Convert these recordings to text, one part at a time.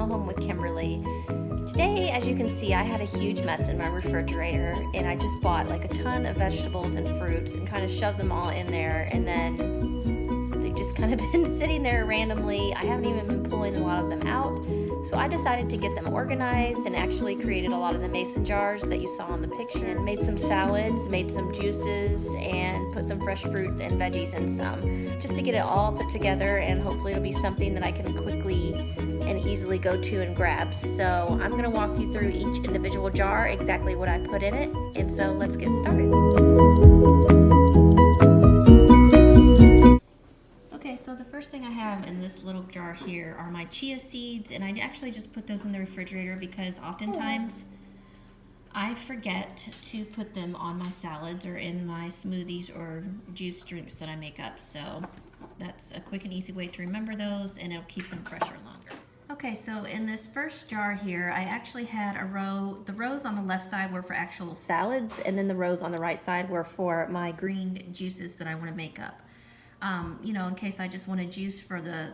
Smell Home with Kimberly. Today, as you can see, I had a huge mess in my refrigerator, and I just bought like a ton of vegetables and fruits and kind of shoved them all in there, and then they've just kind of been sitting there randomly. I haven't even been pulling a lot of them out, so I decided to get them organized and actually created a lot of the mason jars that you saw in the picture, and made some salads, made some juices, and put some fresh fruit and veggies in some, just to get it all put together, and hopefully it'll be something that I can quickly and easily go to and grab. So I'm gonna walk you through each individual jar, exactly what I put in it, and so let's get started. Okay, so the first thing I have in this little jar here are my chia seeds, and I actually just put those in the refrigerator because oftentimes I forget to put them on my salads or in my smoothies or juice drinks that I make up. So that's a quick and easy way to remember those, and it'll keep them fresher longer. Okay, so in this first jar here, I actually had a row. The rows on the left side were for actual salads, and then the rows on the right side were for my green juices that I want to make up. You know, in case I just want a juice for the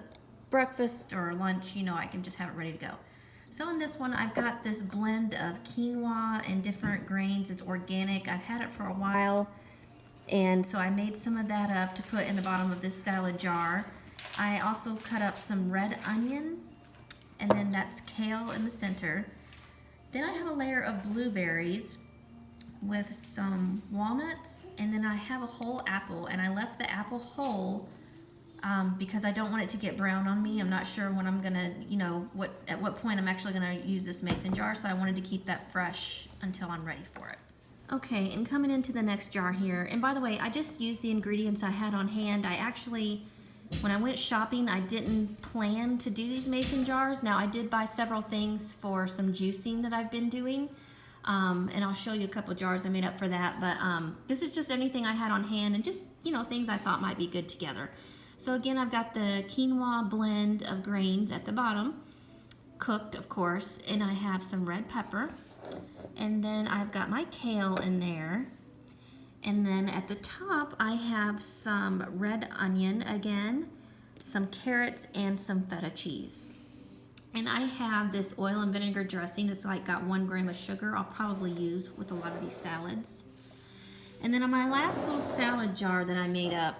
breakfast or lunch, you know, I can just have it ready to go. So in this one, I've got this blend of quinoa and different grains. It's organic. I've had it for a while, and so I made some of that up to put in the bottom of this salad jar. I also cut up some red onion, and then that's kale in the center. Then I have a layer of blueberries with some walnuts, and then I have a whole apple, and I left the apple whole because I don't want it to get brown on me. I'm not sure when I'm gonna, you know, at what point I'm actually gonna use this mason jar, so I wanted to keep that fresh until I'm ready for it. Okay, and coming into the next jar here, and by the way, I just used the ingredients I had on hand. I actually, when I went shopping, I didn't plan to do these mason jars. Now, I did buy several things for some juicing that I've been doing, and I'll show you a couple jars I made up for that, but this is just anything I had on hand and just, you know, things I thought might be good together. So again, I've got the quinoa blend of grains at the bottom, cooked of course, and I have some red pepper, and then I've got my kale in there. And then at the top, I have some red onion again, some carrots, and some feta cheese. And I have this oil and vinegar dressing. It's like got 1 gram of sugar I'll probably use with a lot of these salads. And then on my last little salad jar that I made up,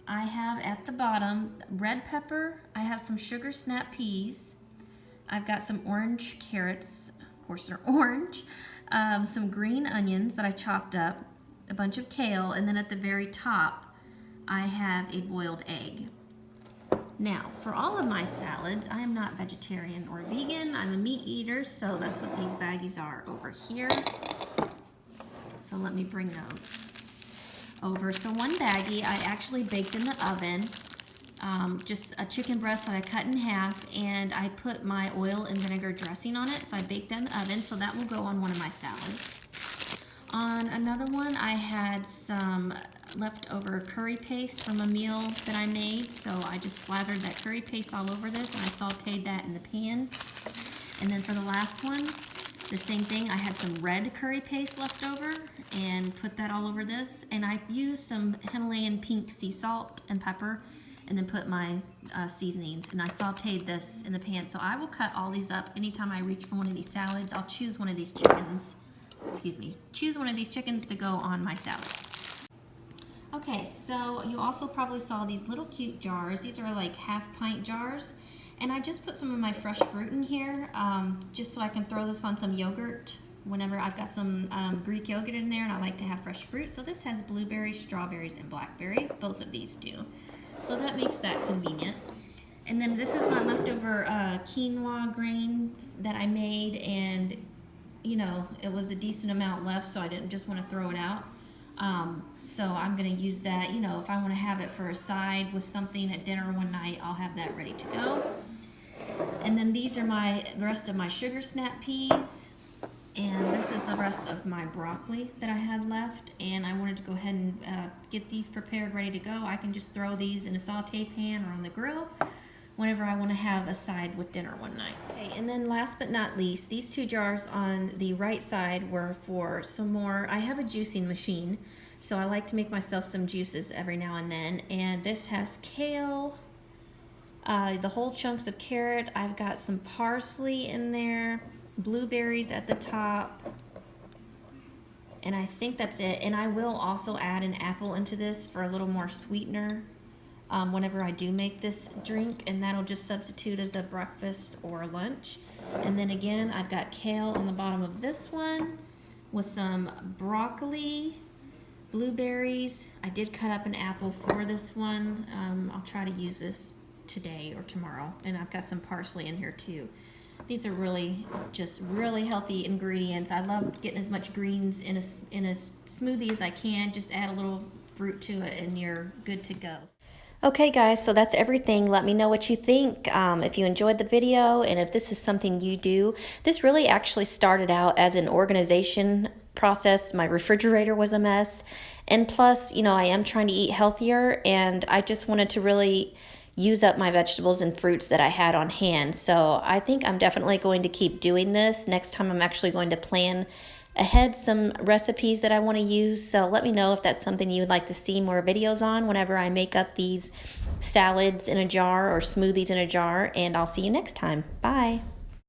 I have at the bottom red pepper, I have some sugar snap peas, I've got some orange carrots, of course they're orange, some green onions that I chopped up, a bunch of kale, and then at the very top, I have a boiled egg. Now, for all of my salads, I am not vegetarian or vegan. I'm a meat eater, so that's what these baggies are over here. So let me bring those over. So one baggie I actually baked in the oven, just a chicken breast that I cut in half, and I put my oil and vinegar dressing on it. So I baked that in the oven, so that will go on one of my salads. On another one, I had some leftover curry paste from a meal that I made, so I just slathered that curry paste all over this, and I sauteed that in the pan. And then for the last one, the same thing, I had some red curry paste left over and put that all over this, and I used some Himalayan pink sea salt and pepper, and then put my seasonings, and I sauteed this in the pan. So I will cut all these up. Anytime I reach for one of these salads, I'll choose one of these chickens, choose one of these chickens to go on my salads. Okay, so you also probably saw these little cute jars. These are like half-pint jars, and I just put some of my fresh fruit in here, just so I can throw this on some yogurt whenever I've got some Greek yogurt in there, and I like to have fresh fruit. So this has blueberries, strawberries, and blackberries. Both of these do. So that makes that convenient. And then this is my leftover quinoa grain that I made, and you know, it was a decent amount left, so I didn't just want to throw it out. So I'm going to use that, you know, if I want to have it for a side with something at dinner one night, I'll have that ready to go. And then these are the rest of my sugar snap peas, and this is the rest of my broccoli that I had left, and I wanted to go ahead and get these prepared, ready to go. I can just throw these in a saute pan or on the grill whenever I want to have a side with dinner one night. Okay, and then last but not least, these 2 jars on the right side were for some more. I have a juicing machine, so I like to make myself some juices every now and then, and this has kale, The whole chunks of carrot. I've got some parsley in there, blueberries at the top, and I think that's it. And I will also add an apple into this for a little more sweetener whenever I do make this drink, and that'll just substitute as a breakfast or lunch. And then again, I've got kale on the bottom of this one with some broccoli, blueberries. I did cut up an apple for this one. I'll try to use this today or tomorrow, and I've got some parsley in here too. These are really just really healthy ingredients. I love getting as much greens in a smoothie as I can. Just add a little fruit to it and you're good to go. Okay guys, so that's everything. Let me know what you think, if you enjoyed the video and if this is something you do. This really actually started out as an organization process. My refrigerator was a mess, and plus, you know, I am trying to eat healthier, and I just wanted to really use up my vegetables and fruits that I had on hand. So I think I'm definitely going to keep doing this. Next time I'm actually going to plan ahead some recipes that I want to use. So let me know if that's something you would like to see more videos on whenever I make up these salads in a jar or smoothies in a jar, and I'll see you next time. Bye.